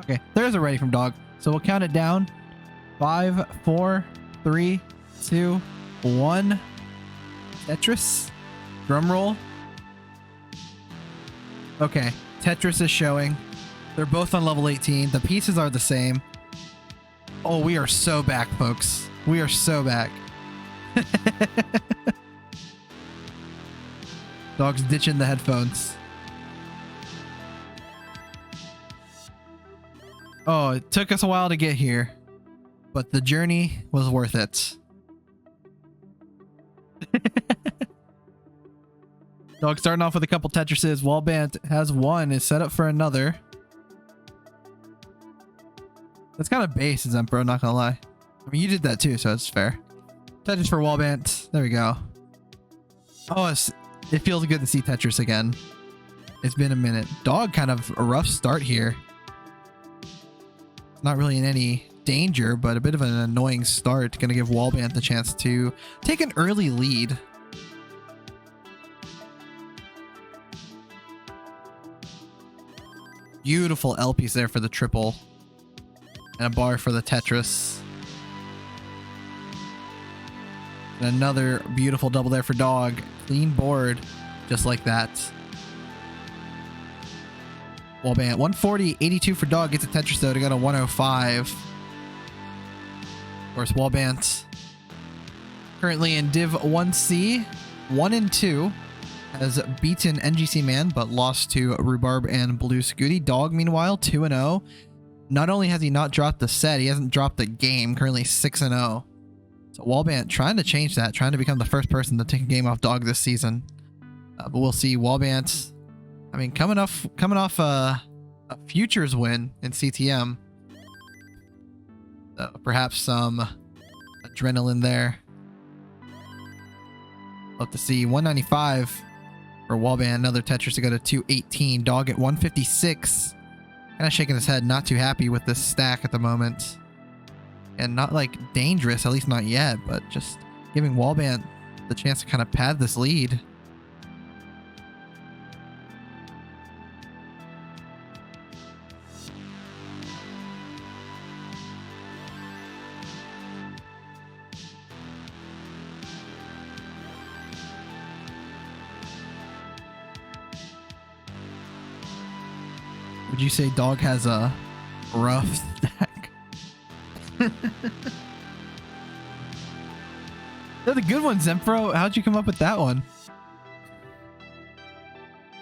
Okay, there's a ready from dog. So we'll count it down. 5, 4, 3, 2, 1. Tetris. Drum roll. Okay, Tetris is showing. They're both on level 18. The pieces are the same. Oh, we are so back, folks. We are so back. Dog's ditching the headphones. Oh, it took us a while to get here, but the journey was worth it. Dog starting off with a couple Tetrises. Wallbant has one, is set up for another. That's kind of base, Zempro, not gonna lie. I mean, you did that too, so it's fair. Tetris for Wallbant. There we go. Oh, it feels good to see Tetris again. It's been a minute. Dog kind of a rough start here. Not really in any danger, but a bit of an annoying start. Gonna give Wallbant the chance to take an early lead. Beautiful L piece there for the triple. And a bar for the Tetris. And another beautiful double there for Dog. Clean board, just like that. Wallbant, 140, 82 for Dog. Gets a Tetris though to go to 105. Of course, Wallbant currently in Div 1C, 1 and 2. Has beaten NGC Man, but lost to Rhubarb and Blue Scooty. Dog, meanwhile, 2-0. Not only has he not dropped the set, he hasn't dropped the game. Currently 6-0. So Wallbant trying to change that, trying to become the first person to take a game off Dog this season. But we'll see. Wallbant, I mean, coming off a futures win in CTM. So perhaps some adrenaline there. Love to see 195 for Wallbant. Another Tetris to go to 218. Dog at 156. Kind of shaking his head, not too happy with this stack at the moment. And not like dangerous, at least not yet, but just giving Wallbant the chance to kind of pad this lead. Would you say Dog has a rough stack? They're the good ones, Zempro. How'd you come up with that one?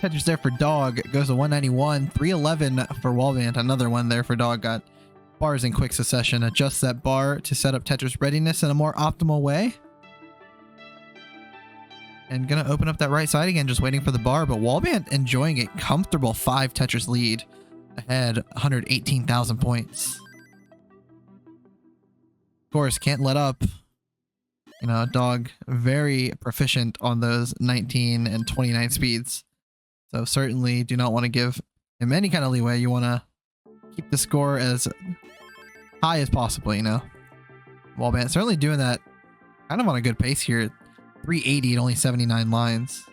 Tetris there for Dog. Goes to 191. 311 for Wallbant. Another one there for Dog. Got bars in quick succession. Adjust that bar to set up Tetris readiness in a more optimal way. And gonna open up that right side again, just waiting for the bar. But Wallbant enjoying a comfortable 5 Tetris lead. Ahead 118,000 points. Of course, can't let up. You know, Dog very proficient on those 19 and 29 speeds. So certainly do not want to give him any kind of leeway. You want to keep the score as high as possible, you know. Wallbant certainly doing that kind of on a good pace here. 380 at only 79 lines.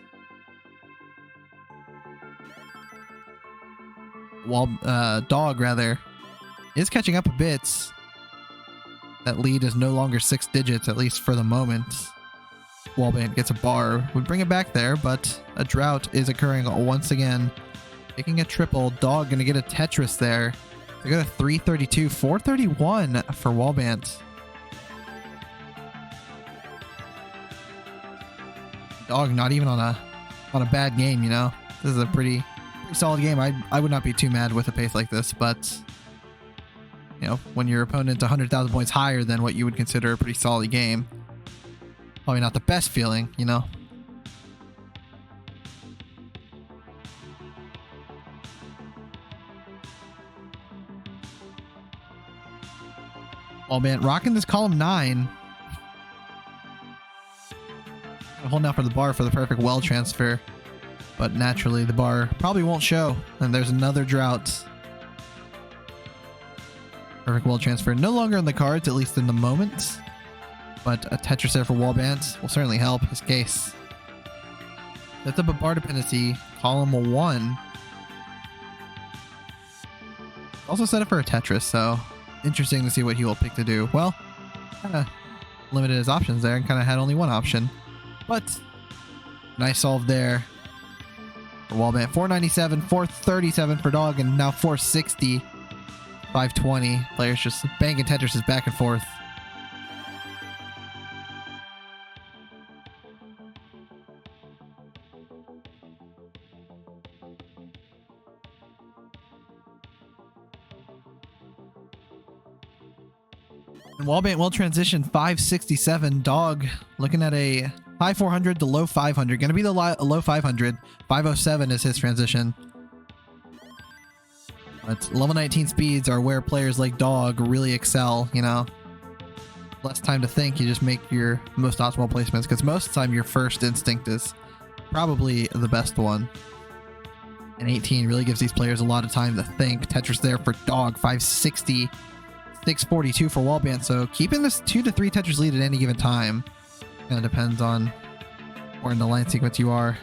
Dog rather is catching up a bit. That lead is no longer 6 digits, at least for the moment. Wallbant gets a bar, would bring it back there, but a drought is occurring once again. Taking a triple. Dog gonna get a Tetris there. They got a 332, 431 for Wallbant. Dog not even on a bad game, you know. This is a pretty solid game. I would not be too mad with a pace like this, but you know, when your opponent's 100,000 points higher than what you would consider a pretty solid game, probably not the best feeling, you know. Wallbant rocking this column 9. Holding out for the bar for the perfect well transfer. But naturally, the bar probably won't show. And there's another drought. Perfect well transfer. No longer in the cards, at least in the moment. But a Tetris there for Wallbant will certainly help his case. That's up a bar dependency. Column 1. Also set up for a Tetris, so interesting to see what he will pick to do. Well, kind of limited his options there and kind of had only one option. But nice solve there for Wallbant. 497, 437 for Dog, and now 460, 520. Players just banging Tetris back and forth. And Wallbant will transition 567. Dog looking at a high 400 to low 500. Going to be the low 500. 507 is his transition. But level 19 speeds are where players like Dog really excel, you know. Less time to think, you just make your most optimal placements, because most of the time your first instinct is probably the best one. And 18 really gives these players a lot of time to think. Tetris there for Dog, 560. 642 for Wallbant, so keeping this 2 to 3 Tetris lead at any given time. Kind of depends on where in the line sequence you are.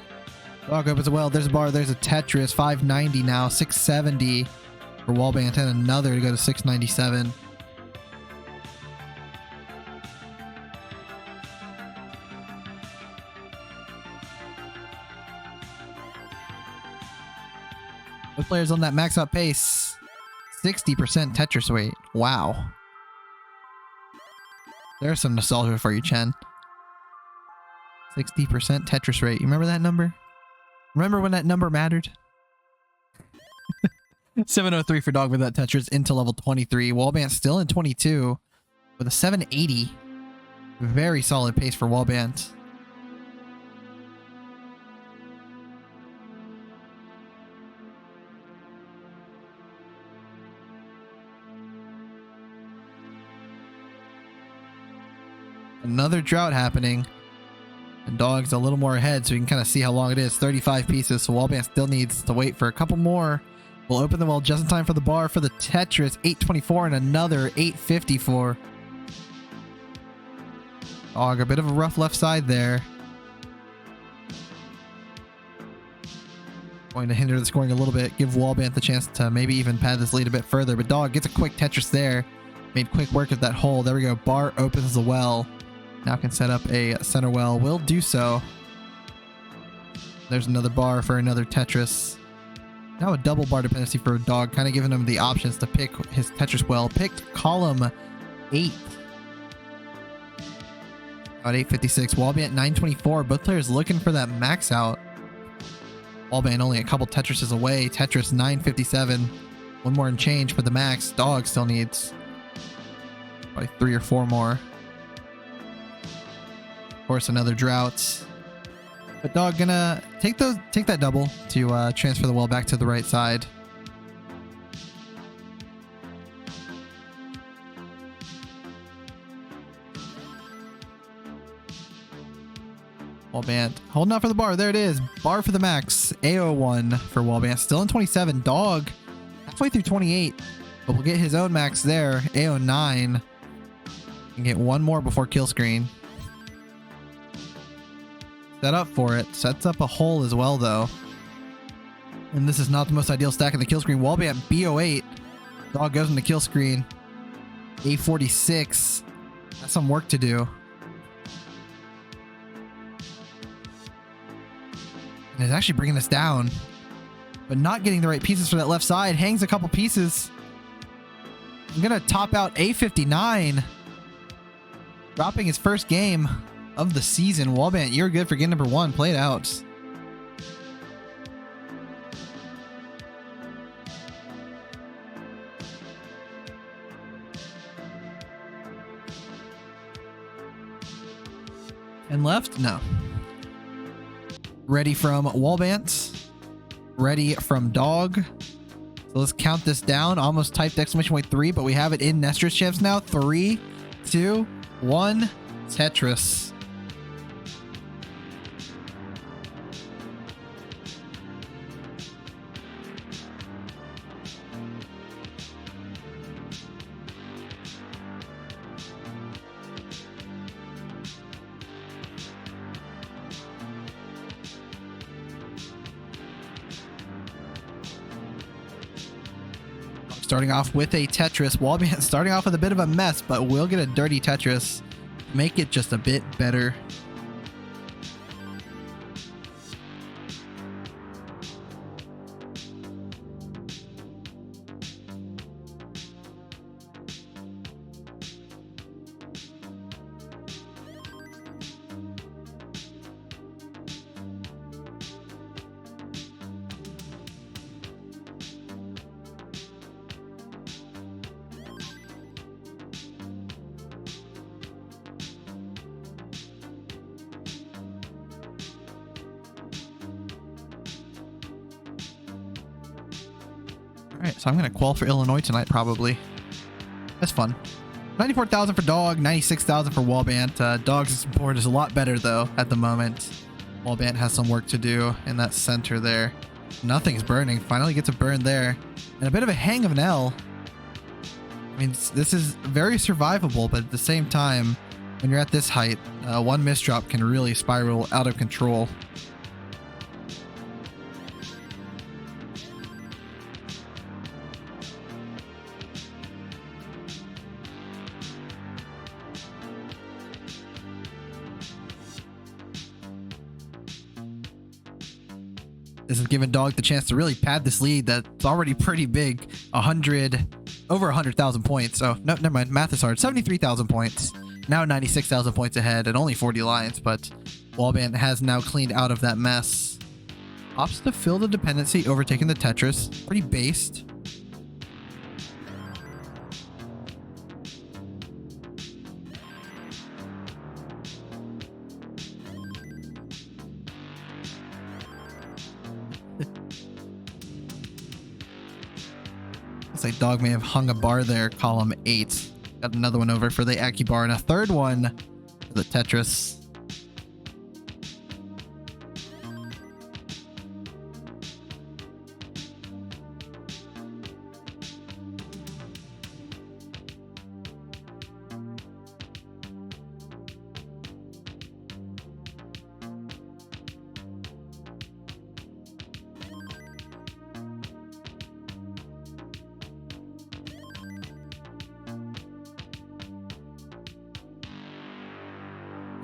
Dog opens a well, there's a bar, there's a Tetris, 590 now, 670 for Wallbant, and another to go to 697. Both players on that max out pace. 60% Tetris weight. Wow. There's some nostalgia for you, Chen. 60% Tetris rate. You remember that number? Remember when that number mattered? 703 for Dog with that Tetris into level 23. Wallbant still in 22 with a 780. Very solid pace for Wallbant. Another drought happening. And Dog's a little more ahead, so you can kind of see how long it is. 35 pieces, so Wallbant still needs to wait for a couple more. We'll open the well just in time for the bar for the Tetris. 824 and another 854. Dog, a bit of a rough left side there. Going to hinder the scoring a little bit. Give Wallbant the chance to maybe even pad this lead a bit further. But Dog gets a quick Tetris there. Made quick work of that hole. There we go. Bar opens the well. Now can set up a center well. Will do so. There's another bar for another Tetris. Now a double bar dependency for a Dog, kind of giving him the options to pick his Tetris well. Picked column 8. About 856. Wallbant 924. Both players looking for that max out. Wallbant only a couple Tetrises away. Tetris 957. One more and change for the max. Dog still needs probably 3 or 4 more. Of course, another drought. But Dog gonna take that double to transfer the well back to the right side. Wallbant holding out for the bar. There it is. Bar for the max. AO1 for Wallbant. Still in 27. Dog halfway through 28. But we'll get his own max there. AO9. Can get one more before kill screen. Set up for it. Sets up a hole as well, though. And this is not the most ideal stack in the kill screen. Wallbant BO8. Dog goes into kill screen. A46. That's some work to do. And it's actually bringing us down. But not getting the right pieces for that left side. Hangs a couple pieces. I'm going to top out A59. Dropping his first game of the season. Wallbant, you're good for getting number 1. Play it out. And left? No. Ready from Wallbant. Ready from Dog. So let's count this down. Almost typed exclamation point 3, but we have it in Nestor's champs now. 3, 2, 1. Tetris. starting off with a Tetris. Wallbant starting off with a bit of a mess, but we'll get a dirty Tetris. Make it just a bit better. Alright, so I'm going to qual for Illinois tonight, probably. That's fun. 94,000 for Dog, 96,000 for Wallbant. Dog's board is a lot better, though, at the moment. Wallbant has some work to do in that center there. Nothing's burning. Finally gets a burn there. And a bit of a hang of an L. I mean, this is very survivable, but at the same time, when you're at this height, one misdrop can really spiral out of control. This has given Dog the chance to really pad this lead that's already pretty big. Over 100,000 points. Oh, no, never mind. Math is hard. 73,000 points. Now 96,000 points ahead and only 40 lines, but Wallbant has now cleaned out of that mess. Opts to fill the dependency, overtaking the Tetris. Pretty based. Looks like Dog may have hung a bar there, column 8. Got another one over for the Aki bar and a third one for the Tetris.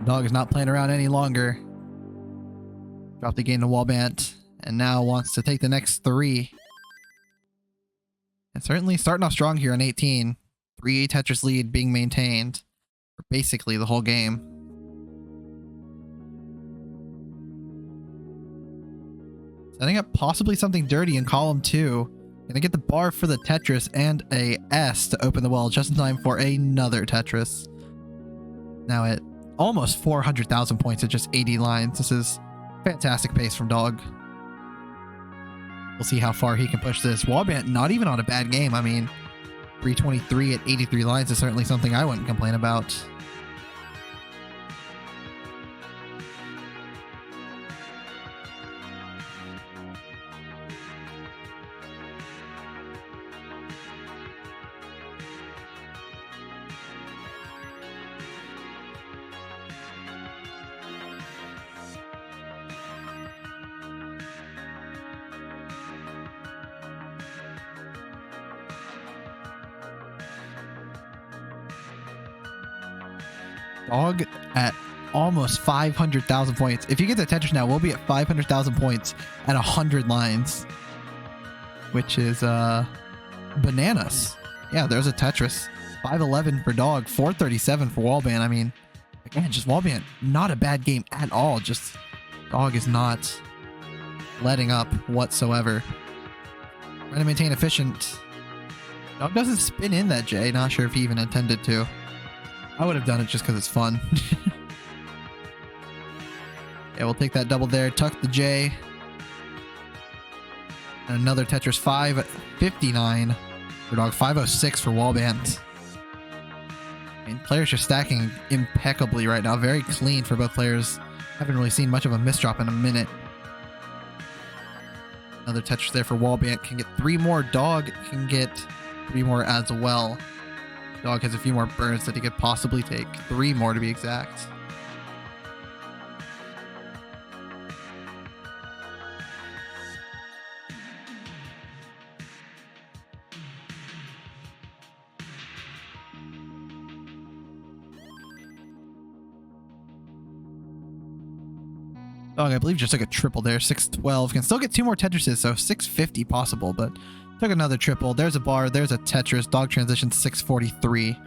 Dog is not playing around any longer. Dropped the game to Wallbant and now wants to take the next 3. And certainly starting off strong here on 18. 3 Tetris lead being maintained for basically the whole game. Setting up possibly something dirty in column 2. Gonna get the bar for the Tetris and a S to open the well just in time for another Tetris. Now at almost 400,000 points at just 80 lines. This is fantastic pace from Dog. We'll see how far he can push this. Wallbant not even on a bad game. I mean, 323 at 83 lines is certainly something I wouldn't complain about. Dog at almost 500,000 points. If you get the Tetris now, we'll be at 500,000 points at 100 lines, which is bananas. Yeah, there's a Tetris. 511 for Dog, 437 for Wallbant. I mean, again, just Wallbant, not a bad game at all. Just Dog is not letting up whatsoever. Trying to maintain efficient. Dog doesn't spin in that J. Not sure if he even intended to. I would have done it just because it's fun. Yeah, we'll take that double there. Tuck the J. And another Tetris 559 for Dog. 506 for Wallbant. I mean, players are stacking impeccably right now. Very clean for both players. Haven't really seen much of a misdrop in a minute. Another Tetris there for Wallbant. Can get 3 more. Dog can get 3 more as well. Dog has a few more burns that he could possibly take. 3 more to be exact. Dog, I believe just took a triple there. 612. Can still get 2 more Tetrises, so 650 possible, but took another triple. There's a bar. There's a Tetris. Dog transition 643.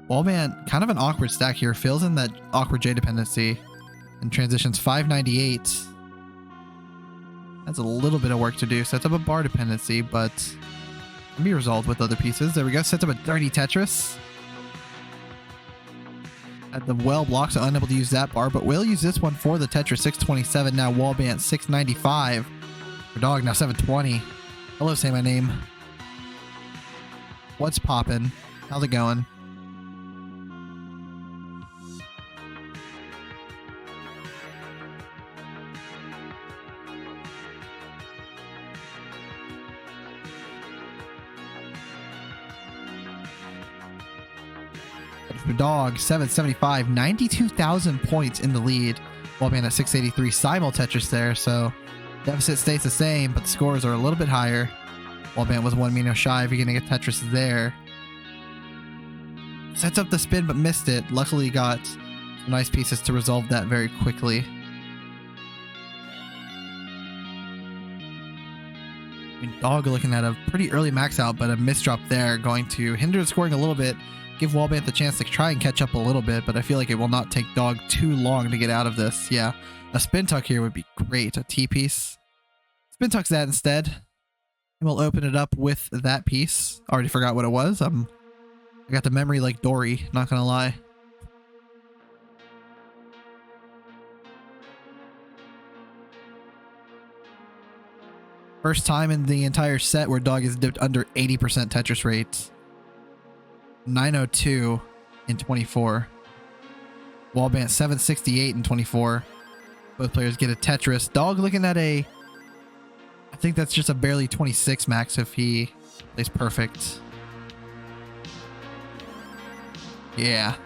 Wallbant, kind of an awkward stack here. Fills in that awkward J dependency and transitions 598. That's a little bit of work to do. Sets up a bar dependency, but can be resolved with other pieces. There we go. Sets up a dirty Tetris. At the well block, so unable to use that bar, but will use this one for the Tetris. 627 now. Wallbant 695. For Dog now 720. Hello, say my name. What's poppin'? How's it going? Dog 775, 92,000 points in the lead. Wallbant at 683. Simul Tetris there, so deficit stays the same, but the scores are a little bit higher. Wallbant was 1 Mino shy if you're getting a Tetris there. Sets up the spin but missed it. Luckily got some nice pieces to resolve that very quickly. Dog looking at a pretty early max out, but a misdrop there going to hinder the scoring a little bit. Give Wallbant the chance to try and catch up a little bit, but I feel like it will not take Dog too long to get out of this. Yeah, a spin tuck here would be great. A T-piece. Spin tucks that instead. And we'll open it up with that piece. Already forgot what it was. I got the memory like Dory, not gonna lie. First time in the entire set where Dog has dipped under 80% Tetris rates. 902 in 24. Wallbant 768 in 24. Both players get a Tetris. Dog looking at I think that's just a barely 26 max if he plays perfect. Yeah.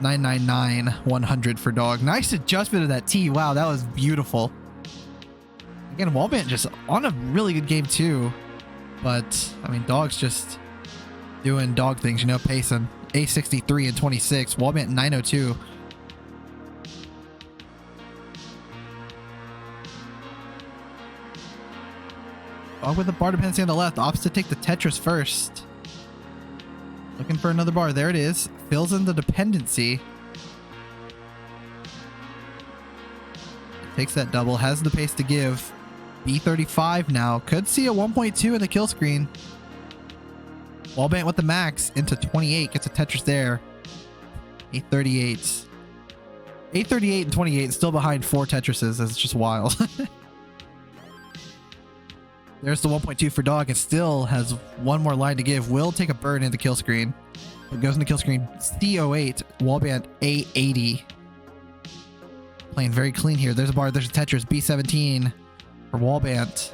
999, 100 for Dog. Nice adjustment of that T. Wow, that was beautiful. Again, Wallbant just on a really good game too. But, I mean, Dog's just doing Dog things, you know, pacing. A63 and 26. Wallbant 902. Dog with the bar dependency on the left. Opts to take the Tetris first. Looking for another bar. There it is. Fills in the dependency. Takes that double. Has the pace to give. B35 now. Could see a 1.2 in the kill screen. Wallbant with the max into 28. Gets a Tetris there. 838. 838 and 28. Still behind 4 Tetrises. That's just wild. There's the 1.2 for Dog. It still has one more line to give. Will take a burn in the kill screen. It goes in the kill screen. C08. Wallbant A80. Playing very clean here. There's a bar. There's a Tetris. B17 for Wallbant.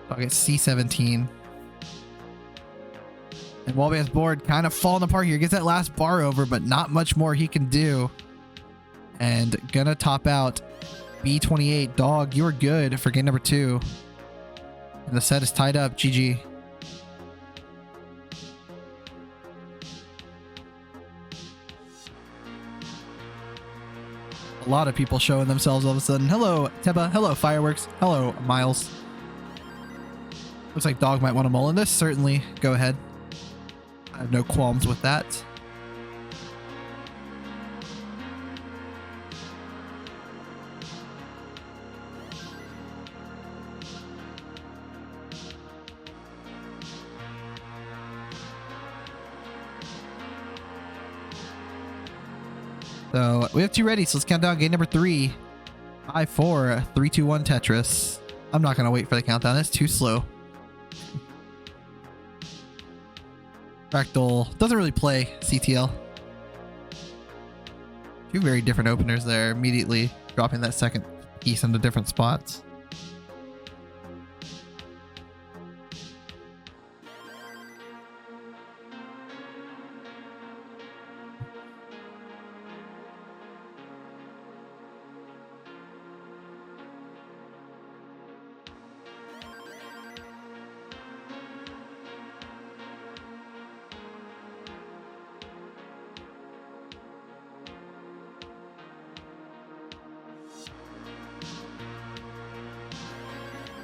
Dog at C17. And Wallbant's board kind of falling apart here. Gets that last bar over, but not much more he can do. And gonna top out B28. Dog, you're good for game number 2. And the set is tied up. GG. A lot of people showing themselves all of a sudden. Hello, Teba. Hello, Fireworks. Hello, Miles. Looks like Dog might want to mull in this. Certainly. Go ahead. I have no qualms with that. So we have 2 ready, so let's count down game number 3. 5, 4, 3, 2, 1 Tetris. I'm not gonna wait for the countdown. That's too slow. Fractal doesn't really play CTL. 2 very different openers there, immediately dropping that second piece into different spots.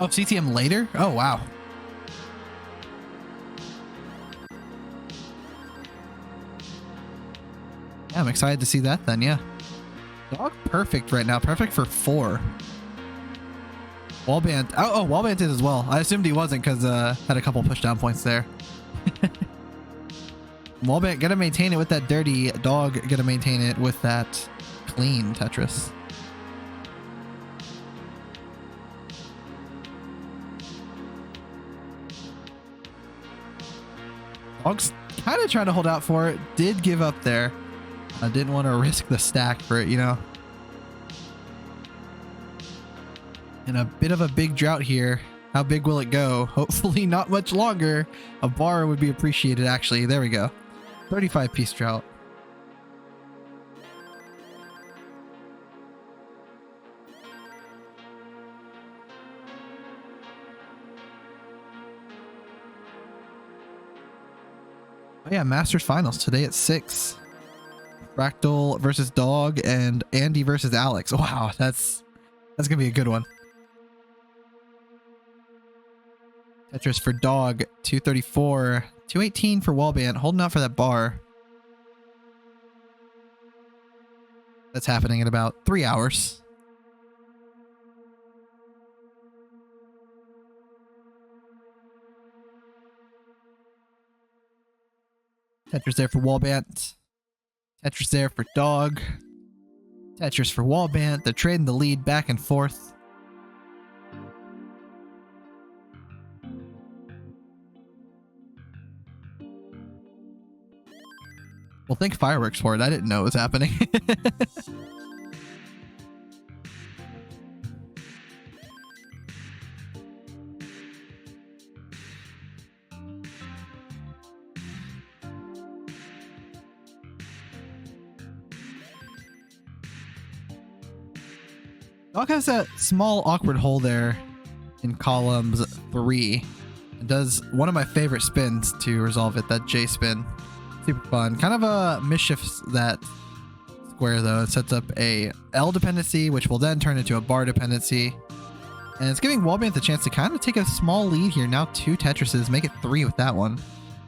Oh, CTM later? Oh, wow. Yeah, I'm excited to see that then, yeah. Dog perfect right now. Perfect for 4. Wallbant. Oh, Wallbant did as well. I assumed he wasn't because had a couple pushdown points there. Wallbant gonna maintain it with that dirty. Dog gonna maintain it with that clean Tetris. Dog's kind of trying to hold out for it. Did give up there. I didn't want to risk the stack for it, you know. In a bit of a big drought here. How big will it go? Hopefully not much longer. A bar would be appreciated, actually. There we go. 35-piece drought. Oh yeah, Masters Finals today at 6. Fractal versus Dog and Andy versus Alex. Wow, that's gonna be a good one. Tetris for Dog, 234, 218 for Wallbant, holding out for that bar. That's happening in about 3 hours. Tetris there for Wallbant. Tetris there for Dog. Tetris for Wallbant. They're trading the lead back and forth. Well, thank Fireworks for it. I didn't know it was happening. Dog has that small awkward hole there in columns 3. It does one of my favorite spins to resolve it, that J spin. Super fun. Kind of a mischiefs that square though. It sets up a L dependency, which will then turn into a bar dependency. And it's giving Wallbant the chance to kind of take a small lead here. Now 2 Tetrises, make it 3 with that one.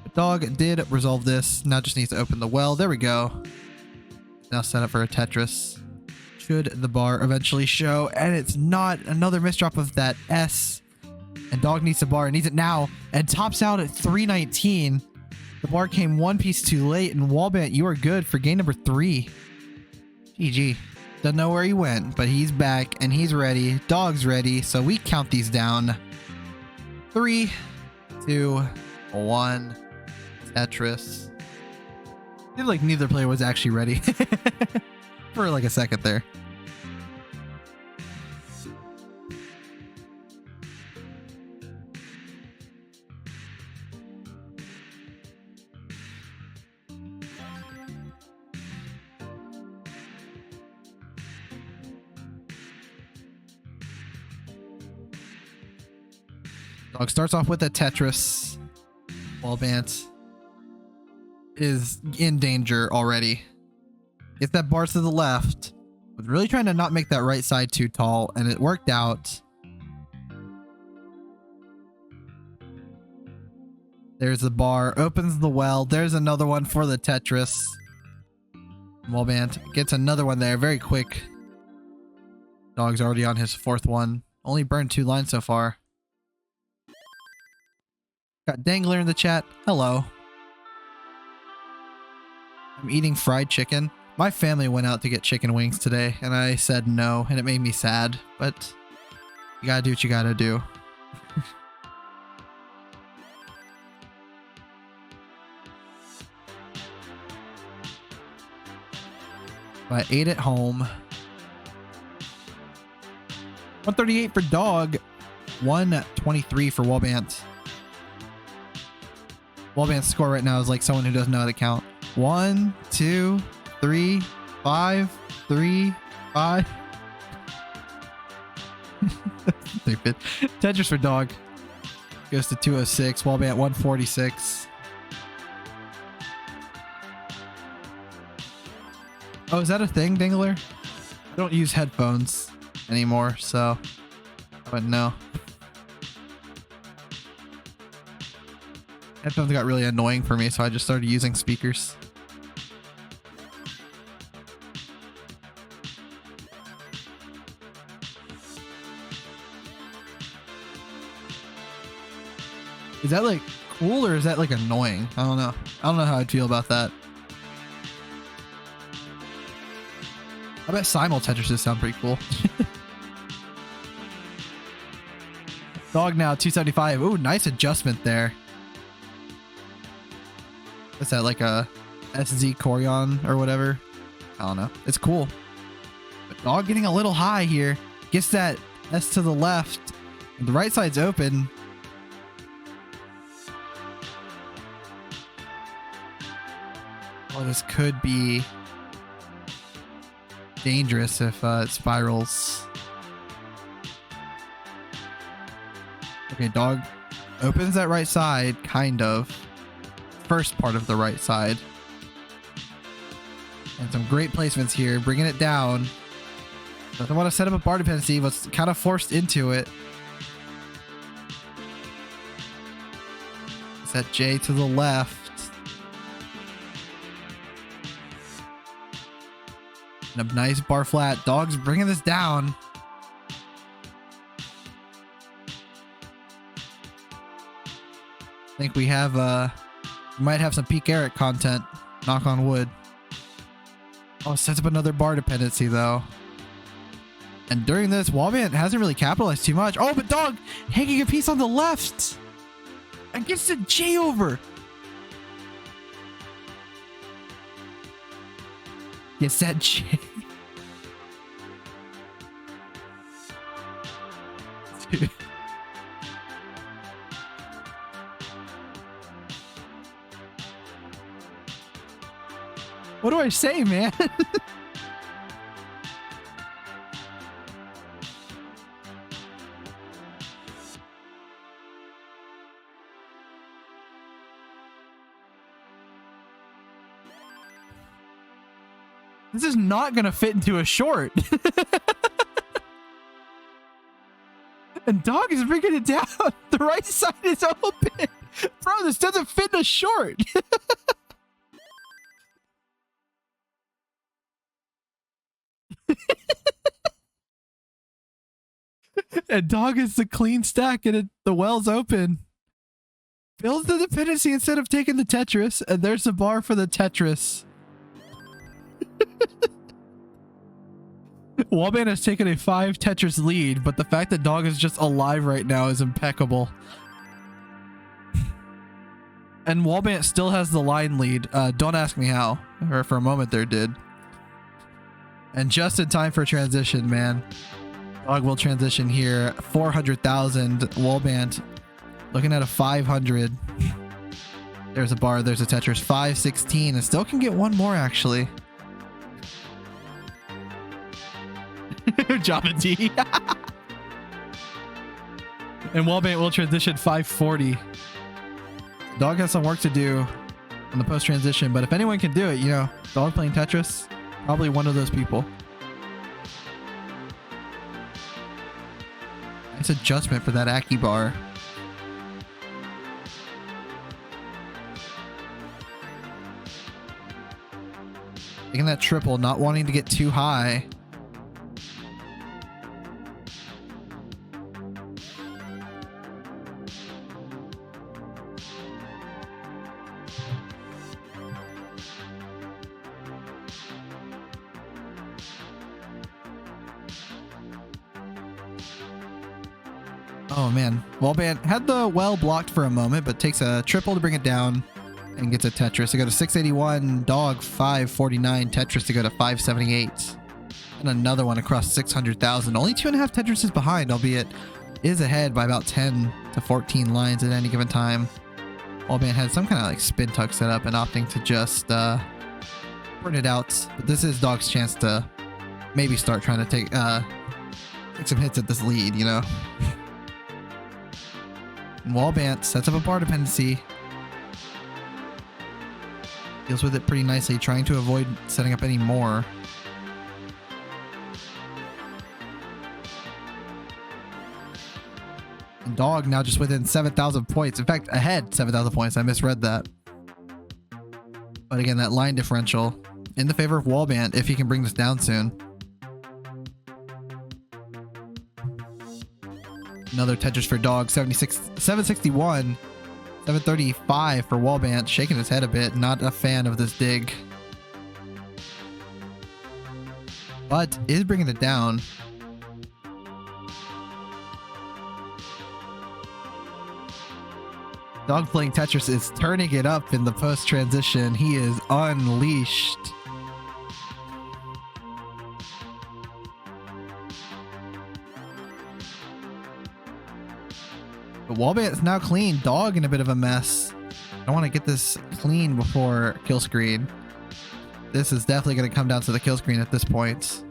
But Dog did resolve this. Now just needs to open the well. There we go. Now set up for a Tetris. Should the bar eventually show, and it's not. Another misdrop of that S, and Dog needs the bar, needs it now, and tops out at 319. The bar came 1 piece too late, and Wallbant, you are good for game number 3. GG. Don't know where he went, but he's back and he's ready. Dog's ready, so we count these down. 3, 2, 1. Tetris. I feel like neither player was actually ready for like a second there. Dog starts off with a Tetris. Wallbant is in danger already. If that bar to the left, was really trying to not make that right side too tall, and it worked out. There's the bar, opens the well. There's another one for the Tetris. Wallbant gets another one there very quick. Dog's already on his 4th one. Only burned 2 lines so far. Got Dangler in the chat. Hello. I'm eating fried chicken. My family went out to get chicken wings today, and I said no, and it made me sad, but you gotta do what you gotta do. I ate at home. 138 for Dog. 123 for Wallbant. Wallbant's score right now is like someone who doesn't know how to count. 1, 2, 3, 5, 3, 5. Stupid. Tetris for Dog. Goes to 206. Wallbant 146. Oh, is that a thing, Dingler? I don't use headphones anymore, so I wouldn't know. Headphones got really annoying for me, so I just started using speakers. Is that like cool or is that like annoying? I don't know. I don't know how I'd feel about that. I bet simul Tetrises sound pretty cool. Dog now 275. Ooh, nice adjustment there. What's that, like a SZ Corion or whatever? I don't know. It's cool. But dog getting a little high here. Gets that S to the left. The right side's open. Oh, this could be dangerous if it spirals. Okay, dog opens that right side, kind of. First part of the right side. And some great placements here, bringing it down. Doesn't want to set up a bar dependency, but kind of forced into it. Set J to the left. And a nice bar flat. Dog's bringing this down. I think we have might have some Peekayric content. Knock on wood. Oh, sets up another bar dependency though. And during this, Wallbant hasn't really capitalized too much. Oh, but dog hanging a piece on the left. And gets the J over. Gets that J. Dude. What do I say, man? This is not going to fit into a short. And dog is bringing it down. The right side is open. Bro, this doesn't fit in a short. And dog is the clean stack and the well's open. Builds the dependency instead of taking the Tetris. And there's the bar for the Tetris. Wallbant has taken a 5 Tetris lead, but the fact that dog is just alive right now is impeccable. And Wallbant still has the line lead. Don't ask me how. Or for a moment there did. And just in time for transition, man. Dog will transition here. 400,000. Wallbant looking at a 500. There's a bar. There's a Tetris. 516. And still can get one more, actually. Java D. And Wallbant will transition 540. Dog has some work to do on the post transition, but if anyone can do it, you know, dog playing Tetris, probably one of those people. Nice adjustment for that Aki bar. Taking that triple, not wanting to get too high. Oh man, Wallbant had the well blocked for a moment, but takes a triple to bring it down and gets a Tetris to go to 681, dog 549, Tetris to go to 578, and another one across 600,000. Only 2.5 Tetrises behind, albeit is ahead by about 10 to 14 lines at any given time. Wallbant had some kind of like spin tuck set up and opting to just burn it out. But this is dog's chance to maybe start trying to take some hits at this lead, you know. And Wallbant sets up a bar dependency. Deals with it pretty nicely, trying to avoid setting up any more. And Dog now just within 7,000 points. In fact, ahead 7,000 points. I misread that. But again, that line differential in the favor of Wallbant if he can bring this down soon. Another Tetris for Dog. 761. 735 for Wallbant. Shaking his head a bit. Not a fan of this dig. But is bringing it down. Dog playing Tetris is turning it up in the post transition. He is unleashed. But Wallbant is now clean. Dog in a bit of a mess. I want to get this clean before kill screen. This is definitely going to come down to the kill screen at this point.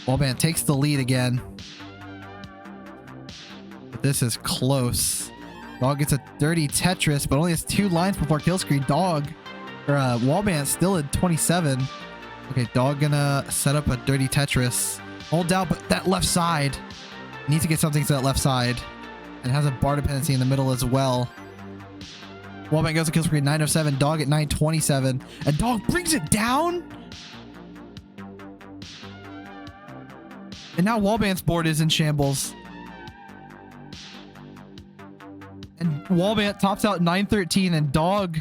Wallbant takes the lead again. But this is close. Dog gets a dirty Tetris, but only has 2 lines before kill screen. Wallbant still at 27. Okay, Dog gonna set up a dirty Tetris. Hold down, but that left side. Needs to get something to that left side. And has a bar dependency in the middle as well. Wallbant goes to kill screen 907. Dog at 927. And Dog brings it down. And now Wallbant's board is in shambles. And Wallbant tops out 913 and Dog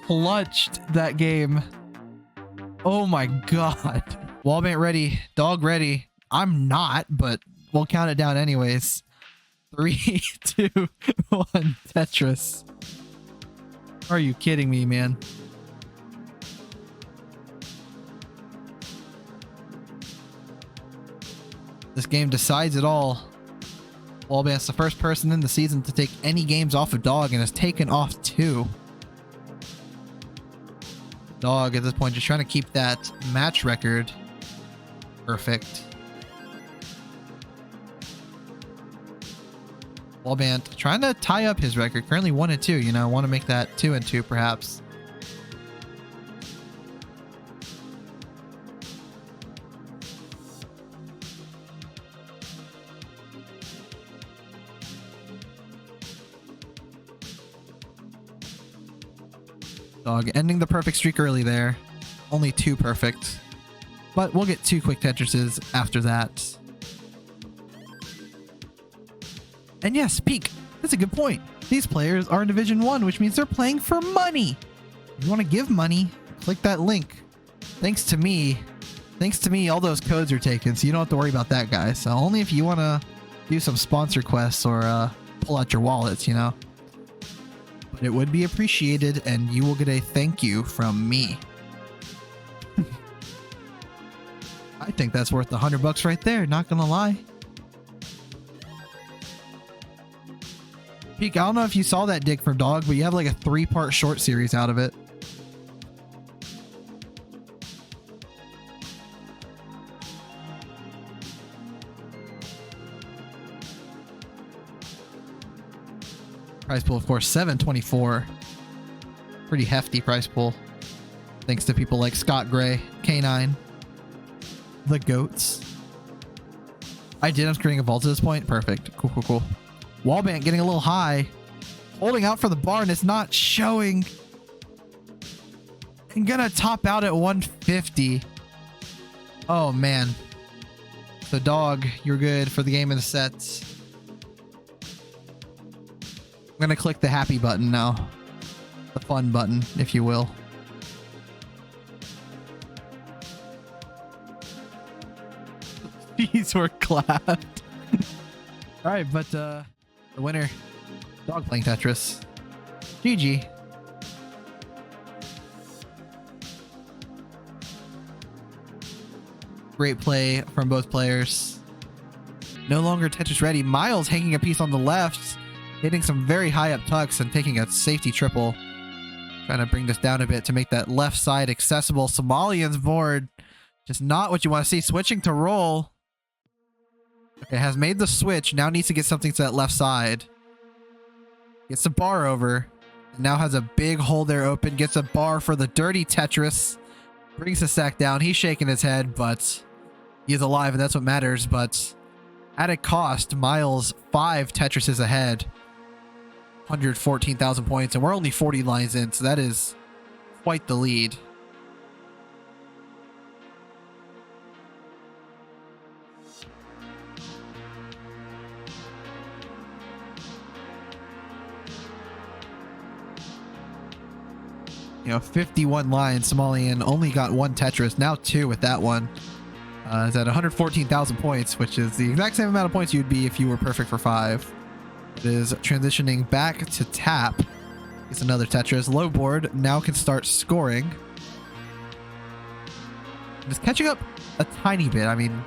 clutched that game. Oh my god. Wallbant ready. Dog ready. I'm not, but we'll count it down anyways. 3, 2, 1, Tetris. Are you kidding me, man? This game decides it all. Wallbant's the first person in the season to take any games off of Dog and has taken off 2. Dog at this point just trying to keep that match record perfect. Wallbant trying to tie up his record. Currently 1-2, you know, want to make that 2-2 perhaps. Dog ending the perfect streak early there. Only 2 perfect. But we'll get 2 quick Tetrises after that. And yes, Peek, that's a good point. These players are in Division 1, which means they're playing for money. If you want to give money, click that link. Thanks to me, all those codes are taken, so you don't have to worry about that, guys. So only if you want to do some sponsor quests or pull out your wallets, you know. But it would be appreciated, and you will get a thank you from me. I think that's worth $100 right there, not gonna lie. Peek, I don't know if you saw that dig from Dog, but you have like a 3-part short series out of it. Prize pool, of course, 724. Pretty hefty prize pool. Thanks to people like Scott Gray, K9, the GOATs. I'm creating a vault at this point. Perfect. Cool, cool, cool. Wallbant getting a little high. Holding out for the bar and it's not showing. And gonna top out at 150. Oh, man. So, Dog, you're good for the game of the sets. I'm gonna click the happy button now. The fun button, if you will. These were clapped. Alright, but the winner, Dog playing Tetris. GG. Great play from both players. No longer Tetris ready. Miles hanging a piece on the left. Hitting some very high up tucks and taking a safety triple. Trying to bring this down a bit to make that left side accessible. Somalian's board. Just not what you want to see. Switching to roll. Okay, has made the switch. Now needs to get something to that left side. Gets the bar over. And now has a big hole there open. Gets a bar for the dirty Tetris. Brings the stack down. He's shaking his head, but He is alive, and that's what matters, but at a cost, Miles 5 Tetrises ahead. 114,000 points, and we're only 40 lines in, so that is quite the lead. You know, 51 lines. Somalian only got 1 Tetris, now 2 with that one. Is at 114,000 points, which is the exact same amount of points you'd be if you were perfect for 5. It is transitioning back to tap. It's another Tetris. Low board now can start scoring. Just catching up a tiny bit. I mean,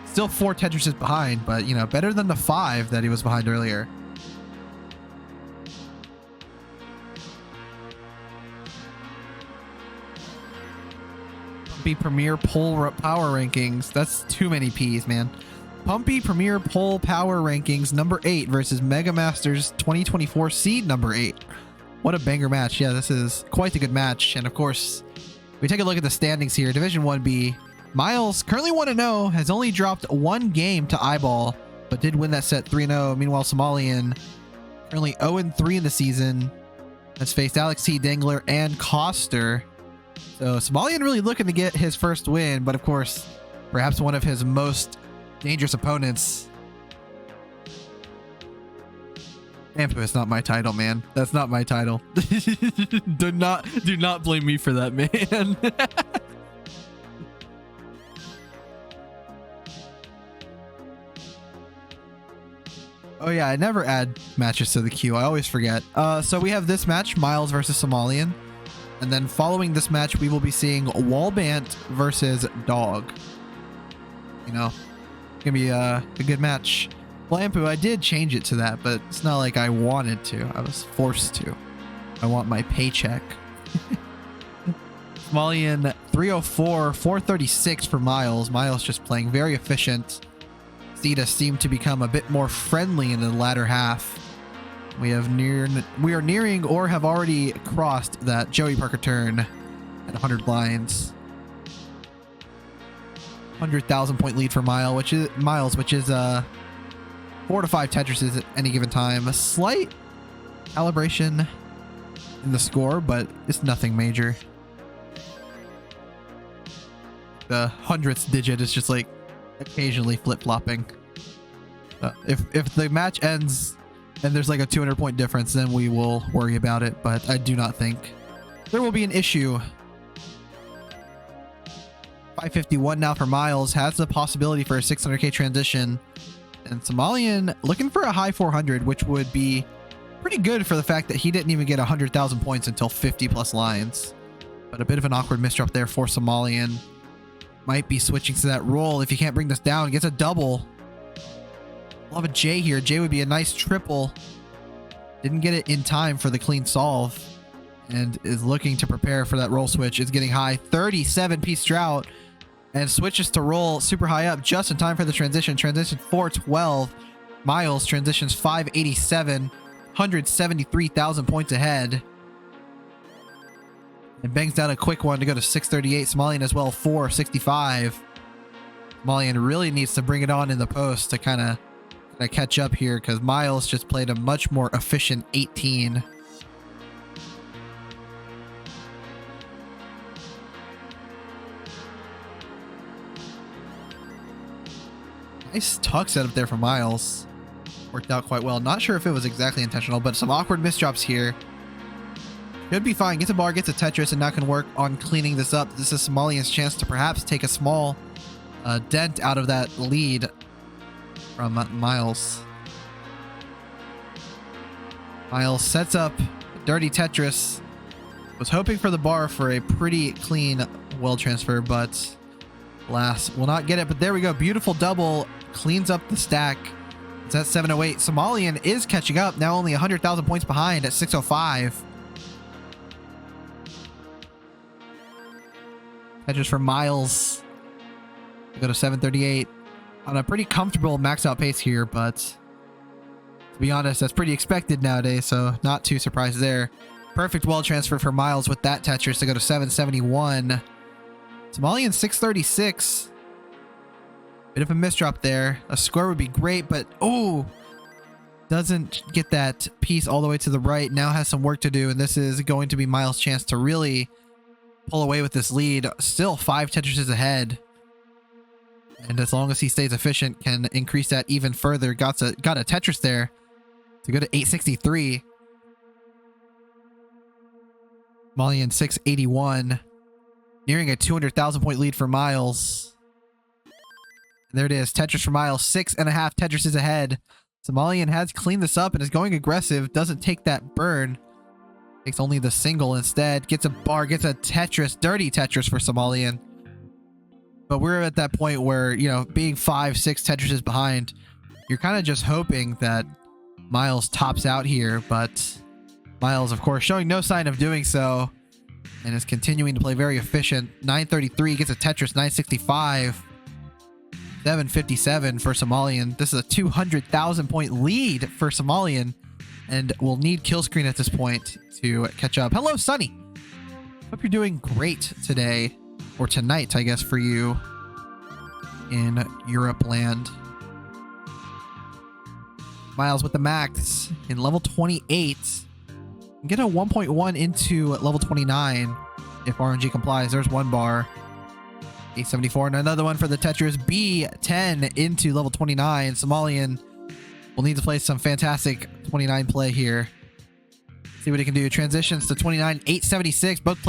still 4 Tetrises behind, but, you know, better than the 5 that he was behind earlier. Pumpy Premier Poll Power Rankings. That's too many P's, man. Pumpy Premier Poll Power Rankings number 8 versus Mega Masters 2024 seed number 8. What a banger match. Yeah, this is quite a good match. And of course, we take a look at the standings here. Division 1B. Miles, currently 1-0, has only dropped 1 game to Eyeball, but did win that set 3-0. Meanwhile, Somalian, currently 0-3 in the season, has faced Alex T, Dangler, and Coster. So Somalian really looking to get his first win, but of course, perhaps one of his most dangerous opponents. Ampu is not my title, man. That's not my title. do not blame me for that, man. Oh yeah, I never add matches to the queue. I always forget. So we have this match, Miles versus Somalian. And then following this match, we will be seeing Wallbant versus Dog. You know, it's gonna be a good match. Lampu, I did change it to that, but it's not like I wanted to. I was forced to. I want my paycheck. Somalian 304, 436 for Miles. Miles just playing very efficient. Zeta seemed to become a bit more friendly in the latter half. We are nearing or have already crossed that Joey Parker turn at 100 lines. 100,000 point lead for Miles, which is 4 to 5 Tetrises at any given time. A slight calibration in the score, but it's nothing major. The 100th digit is just like occasionally flip-flopping. If the match ends and there's like a 200 point difference, then we will worry about it, but I do not think there will be an issue. 551 now for Miles, has the possibility for a 600k transition, and Somalian looking for a high 400, which would be pretty good for the fact that he didn't even get 100,000 points until 50 plus lines. But a bit of an awkward misdrop there for Somalian. Might be switching to that roll if he can't bring this down. Gets a double. Love a J here. J would be a nice triple. Didn't get it in time for the clean solve, and is looking to prepare for that roll switch. Is getting high. 37 piece drought, and switches to roll super high up just in time for the transition. Transition 412. Miles transitions 587. 173,000 points ahead. And bangs down a quick one to go to 638. Somalian as well, 465. Somalian really needs to bring it on in the post to kind of catch up here, because Miles just played a much more efficient 18. Nice tuck setup there for Miles. Worked out quite well. Not sure if it was exactly intentional, but some awkward misdrops here. Should be fine. Gets a bar, gets a Tetris, and now can work on cleaning this up. This is Somalian's chance to perhaps take a small dent out of that lead from Miles. Miles sets up a dirty Tetris. Was hoping for the bar for a pretty clean well transfer, but alas, will not get it. But there we go. Beautiful double. Cleans up the stack. It's at 708. Somalian is catching up. Now only 100,000 points behind at 605. Tetris for Miles. We go to 738 on a pretty comfortable max out pace here, but to be honest, that's pretty expected nowadays, so not too surprised there. Perfect well transfer for Miles with that Tetris to go to 771. Somalian 636. Bit of a misdrop there. A score would be great, but oh, doesn't get that piece all the way to the right. Now has some work to do, and this is going to be Miles' chance to really pull away with this lead. Still 5 Tetrises ahead. And as long as he stays efficient, can increase that even further. Got a Tetris there to go to 863. Somalian 681. Nearing a 200,000 point lead for Miles. And there it is. Tetris for Miles. 6.5 Tetrises ahead. Somalian has cleaned this up and is going aggressive. Doesn't take that burn. Takes only the single instead. Gets a bar. Gets a Tetris. Dirty Tetris for Somalian. But we're at that point where, you know, being 5, 6 Tetrises behind, you're kind of just hoping that Miles tops out here. But Miles, of course, showing no sign of doing so. And is continuing to play very efficient. 933 gets a Tetris. 965. 757 for Somalian. This is a 200,000 point lead for Somalian. And we'll need kill screen at this point to catch up. Hello, Sunny. Hope you're doing great today. Or tonight, I guess, for you in Europe land. Miles with the max in level 28. Get a 1.1 into level 29 if RNG complies. There's one bar. A74 and another one for the Tetris. B10 into level 29. Somalian will need to play some fantastic 29 play here. See what he can do. Transitions to 29. 876. Both players